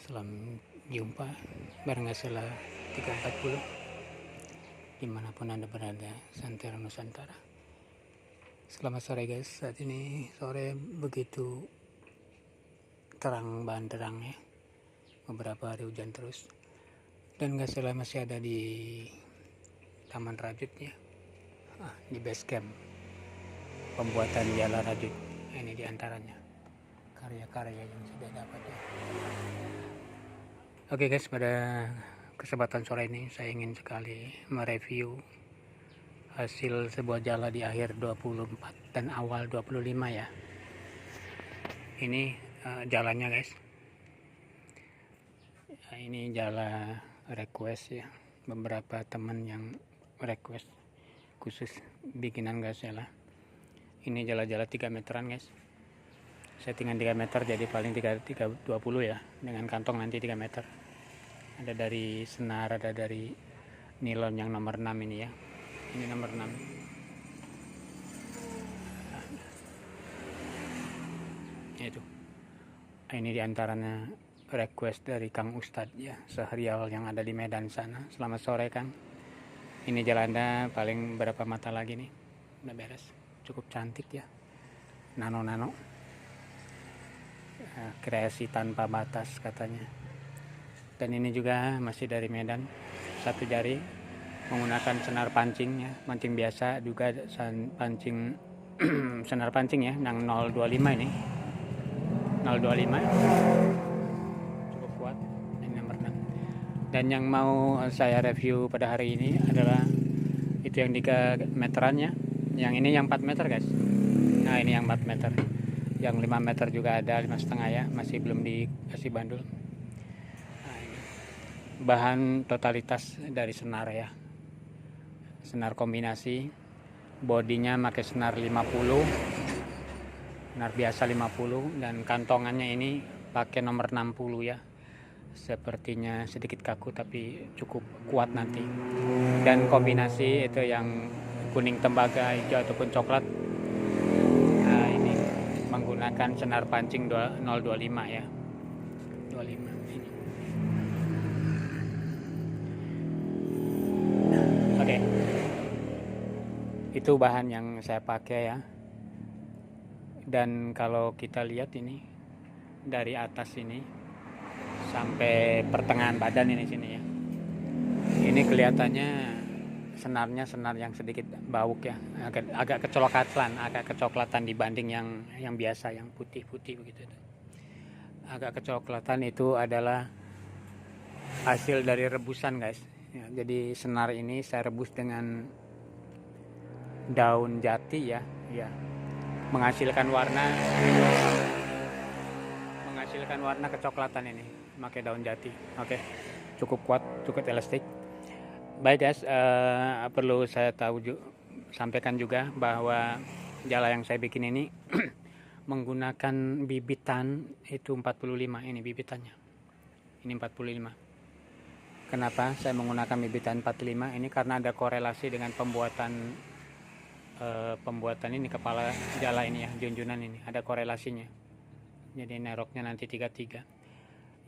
Salam jumpa bareng Gasela 340 dimanapun Anda berada, Santero Nusantara. Selamat sore guys, saat ini sore begitu terang banderang ya, beberapa hari hujan terus, dan Gasela masih ada di Taman Rajut ya, di base camp pembuatan jala rajut. Ini diantaranya karya-karya yang sudah dapat ya. Oke guys, pada kesempatan sore ini saya ingin sekali mereview hasil sebuah jala di akhir 24 dan awal 25 ya. Ini jalannya guys. Ini jala request ya. Beberapa teman yang request khusus bikinan Gasela. Ini jala-jala 3 meteran guys. Settingan 3 meter jadi paling 320 ya, dengan kantong nanti 3 meter. Ada dari senar, ada dari nilon yang nomor 6 ini ya. Ini nomor 6. Itu. Ini diantaranya request dari Kang Ustadz ya, seharial yang ada di Medan sana. Selamat sore Kang. Ini jalannya paling berapa mata lagi nih. Udah beres. Cukup cantik ya. Nano-nano. Kreasi tanpa batas katanya. Dan ini juga masih dari Medan, satu jari menggunakan senar pancing ya, mancing biasa juga, pancing senar pancing ya, yang 025 ini 025 cukup kuat. Ini nomor 6. Dan yang mau saya review pada hari ini adalah itu yang 3 meterannya, yang ini yang 4 meter guys. Nah ini yang 4 meter, yang 5 meter juga ada, 5,5 ya, masih belum dikasih bandul. Nah, ini bahan totalitas dari senar ya, senar kombinasi, bodinya pakai senar 50, senar biasa 50, dan kantongannya ini pakai nomor 60 ya. Sepertinya sedikit kaku tapi cukup kuat nanti. Dan kombinasi itu yang kuning tembaga, hijau ataupun coklat. Nah ini menggunakan senar pancing 025 ya, 25 ini. Oke. Itu bahan yang saya pakai ya. Dan kalau kita lihat ini dari atas ini sampai pertengahan badan ini sini ya. Ini kelihatannya senarnya senar yang sedikit bauk ya, agak kecoklatan dibanding yang biasa yang putih-putih begitu. Agak kecoklatan itu adalah hasil dari rebusan guys ya. Jadi senar ini saya rebus dengan daun jati ya, menghasilkan warna kecoklatan ini pakai daun jati. Oke. Cukup kuat, cukup elastik. Baik guys, perlu saya sampaikan juga bahwa jala yang saya bikin ini menggunakan bibitan itu 45. Ini bibitannya, ini 45. Kenapa saya menggunakan bibitan 45 ini? Karena ada korelasi dengan pembuatan ini kepala jala ini ya, junjunan ini ada korelasinya. Jadi neroknya nanti 33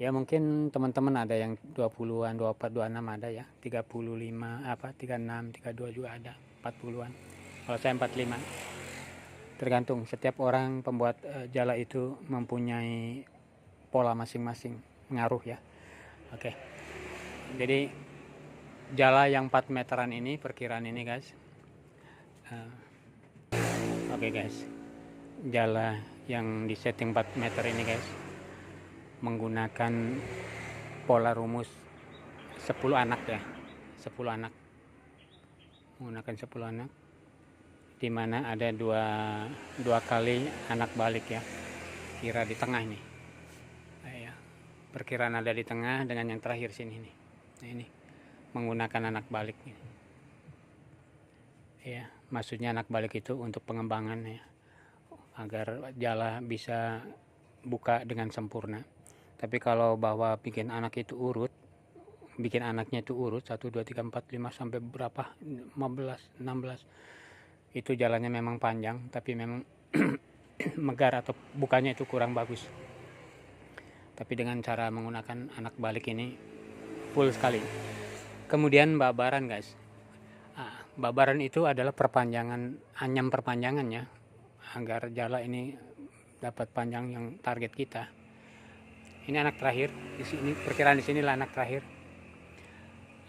ya, mungkin teman-teman ada yang 20-an, 24, 26 ada ya, 35 36, 32 juga ada, 40-an. Kalau saya 45. Tergantung, setiap orang pembuat jala itu mempunyai pola masing-masing, ngaruh ya. Oke. Jadi jala yang 4 meteran ini perkiraan ini guys. Oke guys. Jala yang di setting 4 meter ini guys menggunakan pola rumus 10 anak ya, 10 anak, menggunakan 10 anak, dimana ada dua kali anak balik ya, kira di tengah ini ya, perkiraan ada di tengah dengan yang terakhir sini nih. Nah ini menggunakan anak balik ini ya, maksudnya anak balik itu untuk pengembangan ya, agar jala bisa buka dengan sempurna. Tapi kalau bahwa bikin anaknya itu urut 1, 2, 3, 4, 5 sampai berapa 15, 16 itu jalannya memang panjang, tapi memang megar atau bukanya itu kurang bagus. tapi dengan cara menggunakan anak balik ini full sekali. Kemudian babaran guys. Babaran itu adalah perpanjangan, anyam perpanjangannya agar jala ini dapat panjang yang target kita. Ini anak terakhir di sini, perkiraan di sinilah anak terakhir.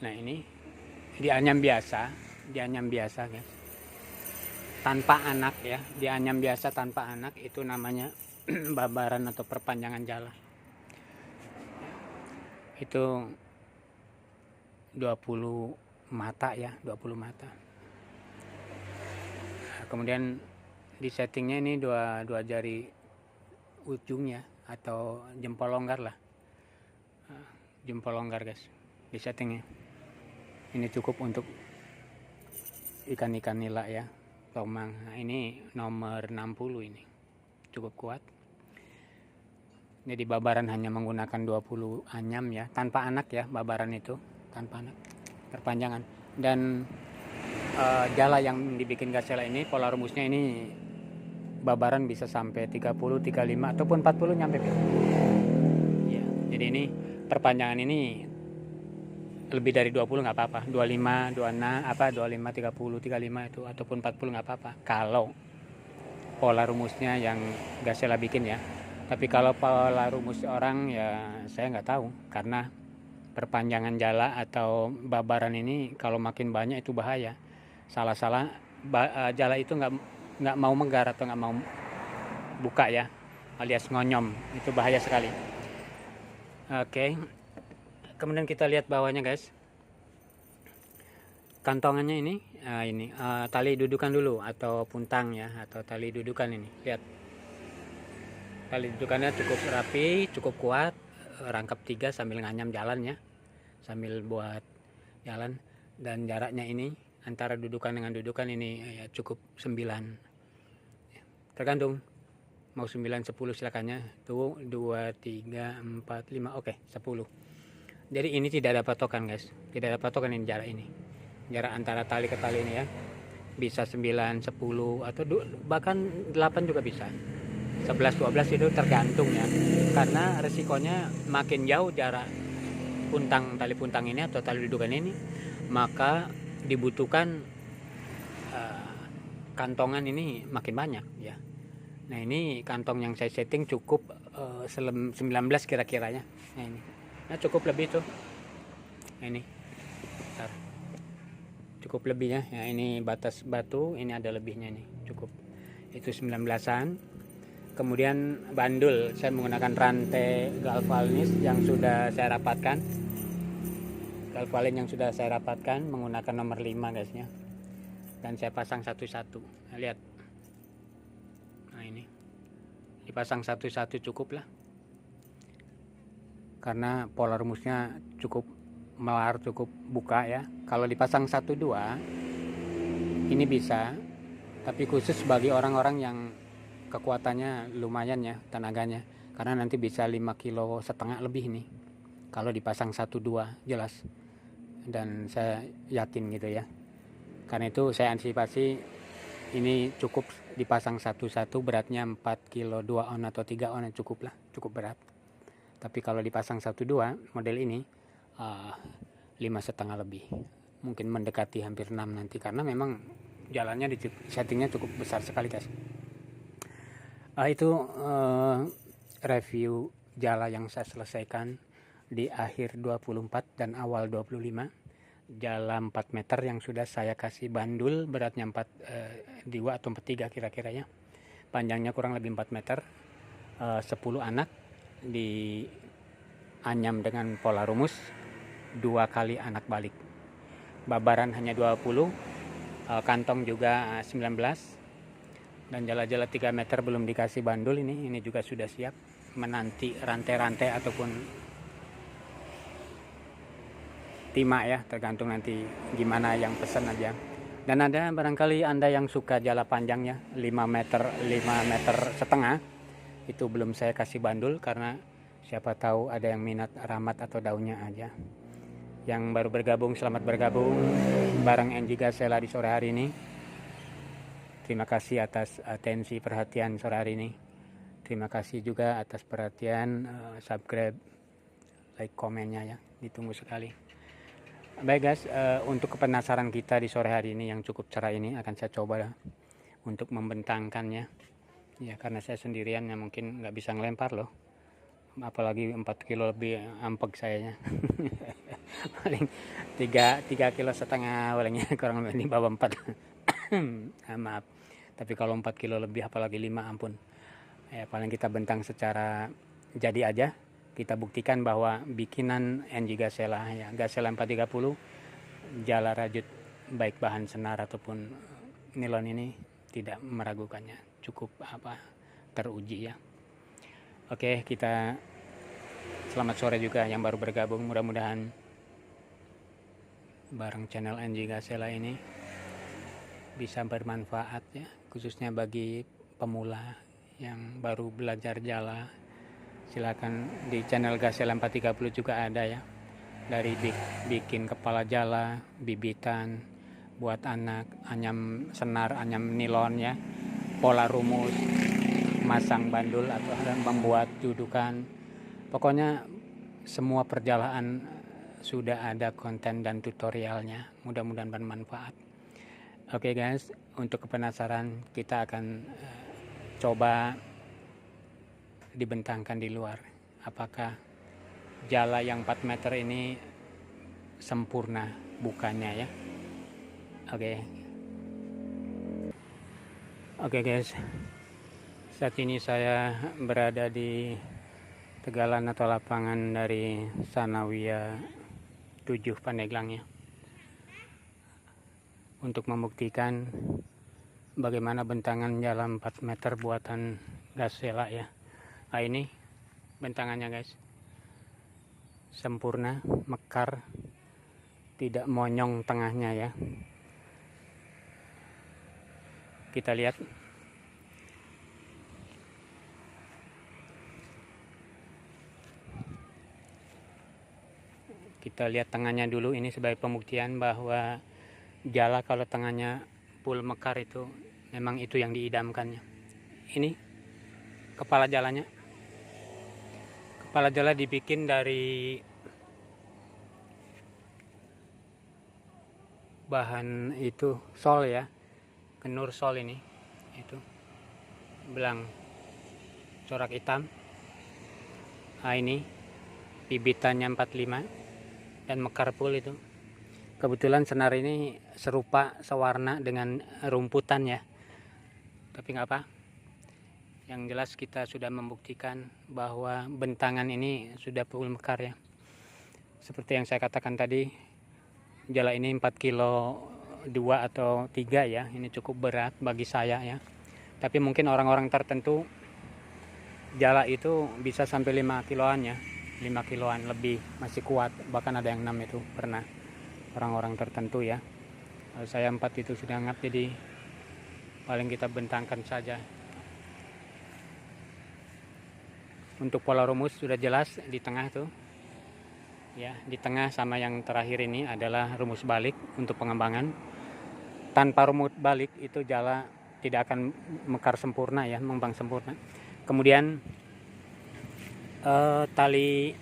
Nah ini dianyam biasa guys, tanpa anak ya, dianyam biasa tanpa anak, itu namanya babaran atau perpanjangan jala. Itu 20 mata ya, 20 mata. Kemudian di settingnya ini dua jari ujungnya atau jempol longgar lah, jempol longgar guys di settingnya. Ini cukup untuk ikan-ikan nila ya, tomang. Nah, ini nomor 60, ini cukup kuat. Jadi babaran hanya menggunakan 20 anyam ya, tanpa anak ya, babaran itu tanpa anak, perpanjangan. Dan jala yang dibikin Gazella ini, pola rumusnya ini babaran bisa sampai 30, 35 ataupun 40 nyampe ya. Jadi ini perpanjangan ini lebih dari 20 nggak apa-apa, 25, 26, 25, 30, 35 itu ataupun 40 nggak apa-apa kalau pola rumusnya yang Gazella bikin ya. Tapi kalau pola rumus orang ya saya nggak tahu, karena perpanjangan jala atau babaran ini kalau makin banyak itu bahaya. Salah-salah jala itu nggak mau menggar atau nggak mau buka ya, alias ngonyom, itu bahaya sekali. Oke. Kemudian kita lihat bawahnya guys, kantongannya ini tali dudukan dulu atau puntang ya, atau tali dudukan ini. Lihat, tali dudukannya cukup rapi, cukup kuat, rangkap 3 sambil nganyam jalannya, sambil buat jalan. Dan jaraknya ini antara dudukan dengan dudukan ini ya, cukup 9, tergantung mau 9, 10 silakannya. Tuh 2, 3, 4, 5, oke 10. Jadi ini tidak ada patokan guys, tidak ada patokan ini jarak antara tali ke tali ini ya, bisa 9, 10 atau bahkan 8 juga bisa, 11, 12 itu tergantung ya, karena resikonya makin jauh jarak tali puntang ini atau tali dudukan ini, maka dibutuhkan kantongan ini makin banyak ya. Nah ini kantong yang saya setting cukup 19 kira-kiranya. Nah ini, nah cukup lebih tuh. Nah, ini bentar, cukup lebihnya ya, ini batas batu ini ada lebihnya nih, cukup itu 19-an. Kemudian bandul saya menggunakan rantai galvanis yang sudah saya rapatkan, galvalin yang sudah saya rapatkan menggunakan nomor 5 guysnya, dan saya pasang satu-satu. Nah, lihat, nah ini dipasang satu-satu cukup lah, karena pola rumusnya cukup melar, cukup buka ya. Kalau dipasang 1-2 ini bisa, tapi khusus bagi orang-orang yang kekuatannya lumayan ya, tenaganya, karena nanti bisa 5,5 kilo lebih nih kalau dipasang 1-2 jelas. Dan saya yakin gitu ya, karena itu saya antisipasi ini cukup dipasang 1-1, beratnya 4 kilo 2 on atau 3 on cukup lah, cukup berat. Tapi kalau dipasang 1-2 model ini 5,5 lebih, mungkin mendekati hampir 6 nanti, karena memang jalannya di settingnya cukup besar sekali guys. Itu review jala yang saya selesaikan di akhir 24 dan awal 25. Jala 4 meter yang sudah saya kasih bandul, beratnya 4,2 atau 4,3 kira-kiranya, panjangnya kurang lebih 4 meter, 10 anak di anyam dengan pola rumus 2 kali anak balik. Babaran hanya 20, kantong juga 19, dan jala-jala 3 meter belum dikasih bandul ini juga sudah siap menanti rantai-rantai ataupun timah ya, tergantung nanti gimana yang pesan aja. Dan ada barangkali Anda yang suka jala panjangnya 5 meter, 5 meter setengah, itu belum saya kasih bandul karena siapa tahu ada yang minat ramat atau daunnya aja. Yang baru bergabung, selamat bergabung bareng NG Gazella di sore hari ini. Terima kasih atas atensi perhatian sore hari ini. terima kasih juga atas perhatian, subscribe, like, komennya ya, ditunggu sekali. Baik guys, untuk kepenasaran kita di sore hari ini yang cukup cerah ini akan saya coba untuk membentangkannya ya, karena saya sendirian ya mungkin nggak bisa ngelempar loh, apalagi 4 kilo lebih ampeg sayanya. Paling 3,5 kilo palingnya, kurang lebih di bawah 4. Maaf, tapi kalau 4 kilo lebih apalagi 5, ampun ya, paling kita bentang secara jadi aja. Kita buktikan bahwa bikinan NG Gazella ya, Gazella 430 jala rajut baik bahan senar ataupun nilon ini tidak meragukannya, cukup teruji ya. Oke, kita selamat sore juga yang baru bergabung, mudah-mudahan bareng channel NG Gazella ini bisa bermanfaat ya, khususnya bagi pemula yang baru belajar jala. Silakan di channel Gazella 430 juga ada ya, dari bikin kepala jala, bibitan buat anak, anyam senar, anyam nilon ya, pola rumus, masang bandul atau membuat dudukan, pokoknya semua perjalaan sudah ada konten dan tutorialnya, mudah-mudahan bermanfaat. Oke guys, untuk kepenasaran kita akan coba dibentangkan di luar, apakah jala yang 4 meter ini sempurna bukannya ya. Oke guys, saat ini saya berada di tegalan atau lapangan dari Sanawiyah 7 Pandeglang ya, untuk membuktikan bagaimana bentangan jala 4 meter buatan Gazella ya. Nah, ini bentangannya guys, sempurna, mekar, tidak monyong tengahnya ya. Kita lihat tengahnya dulu, ini sebagai pembuktian bahwa jala kalau tengahnya full mekar itu memang itu yang diidamkannya. Ini kepala jalanya, kepala jala dibikin dari bahan itu sol ya, kenur sol ini, itu belang corak hitam. Nah, ini bibitannya 45 dan mekar full itu. Kebetulan senar ini serupa sewarna dengan rumputan ya, tapi nggak apa. Yang jelas kita sudah membuktikan bahwa bentangan ini sudah full mekar ya. Seperti yang saya katakan tadi, jala ini 4 kilo 2 atau 3 ya, ini cukup berat bagi saya ya. Tapi mungkin orang-orang tertentu jala itu bisa sampai 5 kiloan ya, 5 kiloan lebih masih kuat, bahkan ada yang 6 itu pernah, orang-orang tertentu ya. Saya 4 itu sudah ngap, jadi paling kita bentangkan saja. Untuk pola rumus sudah jelas di tengah tuh ya, di tengah sama yang terakhir ini adalah rumus balik untuk pengembangan. Tanpa rumus balik itu jala tidak akan mekar sempurna ya, mengembang sempurna. Kemudian tali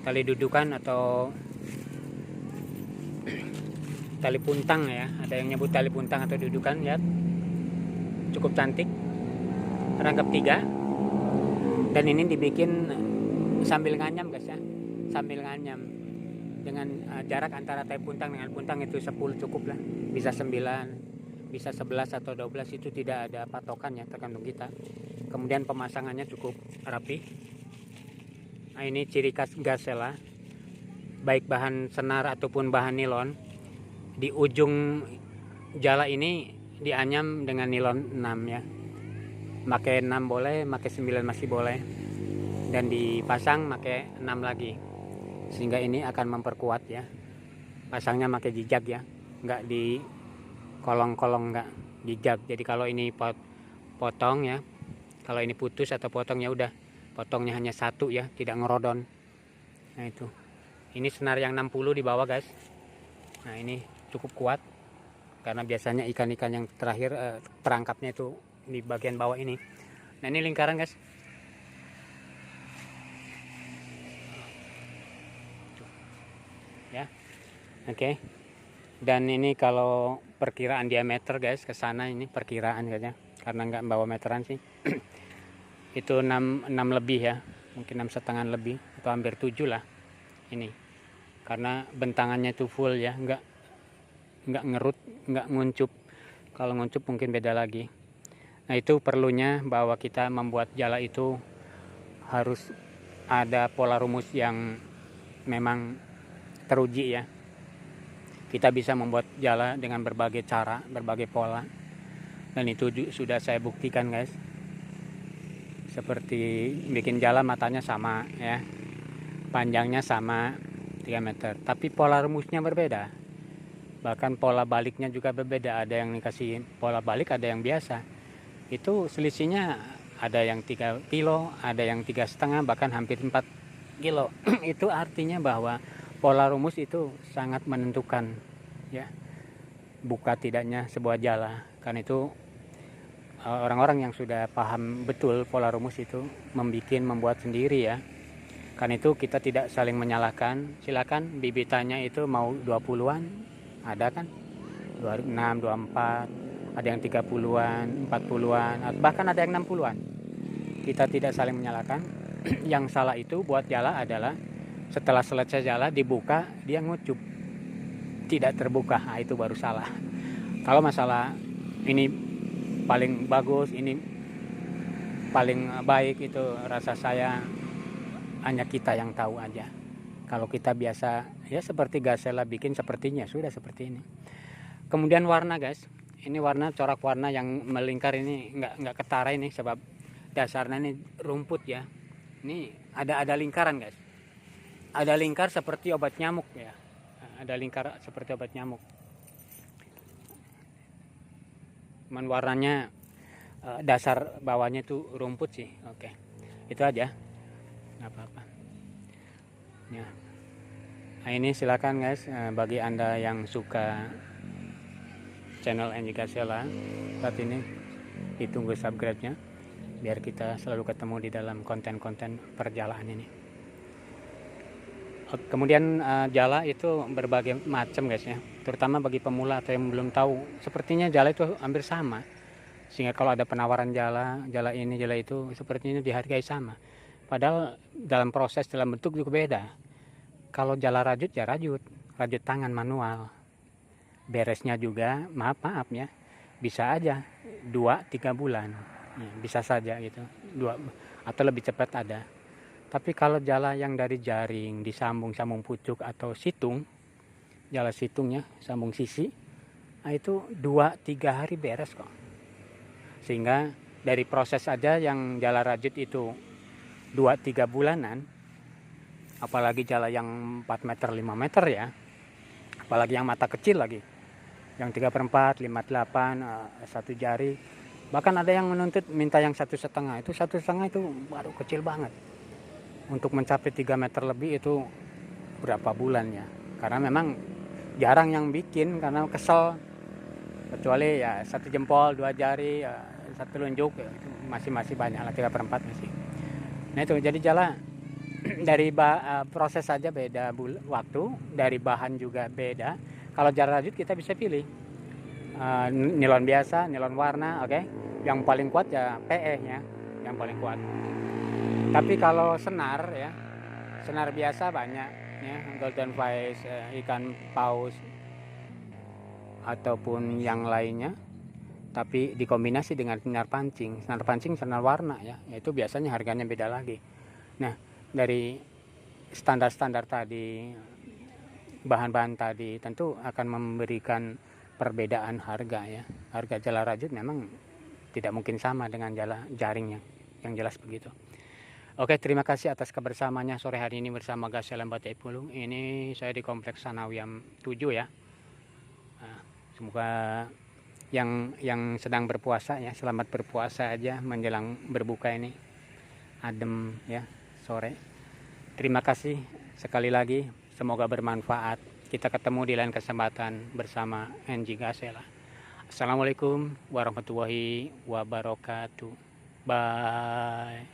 dudukan atau tali puntang ya, ada yang nyebut tali puntang atau dudukan ya, cukup cantik, rangkap 3. Dan ini dibikin sambil nganyam guys ya, sambil nganyam dengan jarak antara tali puntang dengan puntang itu 10 cukup lah, bisa 9, bisa 11 atau 12, itu tidak ada patokan ya, tergantung kita. Kemudian pemasangannya cukup rapi. Nah, ini ciri khas Gazella, baik bahan senar ataupun bahan nilon. Di ujung jala ini dianyam dengan nilon 6 ya, pakai 6 boleh, pakai 9 masih boleh, dan dipasang pakai 6 lagi, sehingga ini akan memperkuat ya. Pasangnya pakai jijak ya, nggak di kolong-kolong, nggak jijak. Jadi kalau ini potong ya, kalau ini putus atau potong ya udah, potongnya hanya 1 ya, tidak ngerodon. Nah itu, ini senar yang 60 di bawah guys. Nah ini cukup kuat, karena biasanya ikan-ikan yang terakhir terangkapnya itu di bagian bawah ini. Nah ini lingkaran guys. Ya, oke. Dan ini kalau perkiraan diameter guys, ke sana ini perkiraan kayaknya, karena nggak bawa meteran sih. Itu 6 lebih ya, mungkin 6,5 lebih atau hampir 7 lah ini, karena bentangannya itu full ya, nggak ngerut, nggak nguncup. Kalau nguncup mungkin beda lagi. Nah itu perlunya bahwa kita membuat jala itu harus ada pola rumus yang memang teruji ya. Kita bisa membuat jala dengan berbagai cara, berbagai pola, dan itu sudah saya buktikan guys. Seperti bikin jala, matanya sama ya, panjangnya sama 3 meter, tapi pola rumusnya berbeda, bahkan pola baliknya juga berbeda. Ada yang dikasih pola balik, ada yang biasa. Itu selisihnya ada yang 3 kilo, ada yang 3,5, bahkan hampir 4 kilo. Itu artinya bahwa pola rumus itu sangat menentukan ya, buka tidaknya sebuah jala. Karena itu orang-orang yang sudah paham betul pola rumus itu membuat sendiri ya. Karena itu kita tidak saling menyalahkan. Silakan bibitannya itu mau 20-an, ada kan 26, 24, ada yang 30-an, 40-an, bahkan ada yang 60-an. Kita tidak saling menyalahkan. Yang salah itu buat jala adalah setelah selesai jala dibuka dia ngucup, tidak terbuka. Nah, itu baru salah. Kalau masalah ini paling bagus, ini paling baik, itu rasa saya hanya kita yang tahu aja. Kalau kita biasa ya seperti Gasela bikin sepertinya sudah seperti ini. Kemudian warna guys, ini warna, corak warna yang melingkar ini nggak ketara ini, sebab dasarnya ini rumput ya. Ini ada lingkaran guys, ada lingkar seperti obat nyamuk ya, ada lingkar seperti obat nyamuk. Cuman warnanya dasar bawahnya itu rumput sih. Oke, itu aja, nggak apa-apa ya. Nah ini silakan guys, bagi anda yang suka channel NJ Gasela saat ini, ditunggu subscribe nya biar kita selalu ketemu di dalam konten-konten perjalanan ini. Kemudian jala itu berbagai macam guys ya, terutama bagi pemula atau yang belum tahu. Sepertinya jala itu hampir sama, sehingga kalau ada penawaran jala ini jala itu, sepertinya dihargai sama, padahal dalam proses, dalam bentuk juga beda. Kalau jala rajut ya rajut tangan manual, beresnya juga maaf ya bisa aja 2-3 bulan ya, bisa saja gitu, 2 atau lebih cepat ada. Tapi kalau jala yang dari jaring disambung pucuk atau situng, jala situng ya, sambung sisi, nah itu 2-3 hari beres kok. Sehingga dari proses aja yang jala rajut itu 2-3 bulanan, apalagi jala yang 4 meter 5 meter ya, apalagi yang mata kecil lagi, yang 3/4, 5/8, 1 jari, bahkan ada yang menuntut minta yang 1,5. Itu 1,5 itu baru kecil banget. Untuk mencapai 3 meter lebih itu berapa bulan ya, karena memang jarang yang bikin karena kesel, kecuali ya 1 jempol, 2 jari, 1 telunjuk ya, itu masih banyak lah, 3/4 masih. Nah itu jadi jala dari proses saja beda waktu, dari bahan juga beda. Kalau jala rajut kita bisa pilih nilon biasa, nilon warna, oke. Yang paling kuat ya PE ya, yang paling kuat. Tapi kalau senar ya, senar biasa banyak ya, golden face, ikan paus ataupun yang lainnya, tapi dikombinasi dengan senar pancing, senar warna ya, itu biasanya harganya beda lagi. Nah dari standar tadi, bahan-bahan tadi tentu akan memberikan perbedaan harga ya. Harga jala rajut memang tidak mungkin sama dengan jala jaringnya, yang jelas begitu. Oke, terima kasih atas kebersamaannya sore hari ini bersama Gasela Batai Pulung. Ini saya di Kompleks Sanawiyam 7 ya. Nah, semoga yang sedang berpuasa ya, selamat berpuasa aja menjelang berbuka ini, adem ya sore. Terima kasih sekali lagi, semoga bermanfaat. Kita ketemu di lain kesempatan bersama NJ Gasela. Assalamualaikum warahmatullahi wabarakatuh. Bye.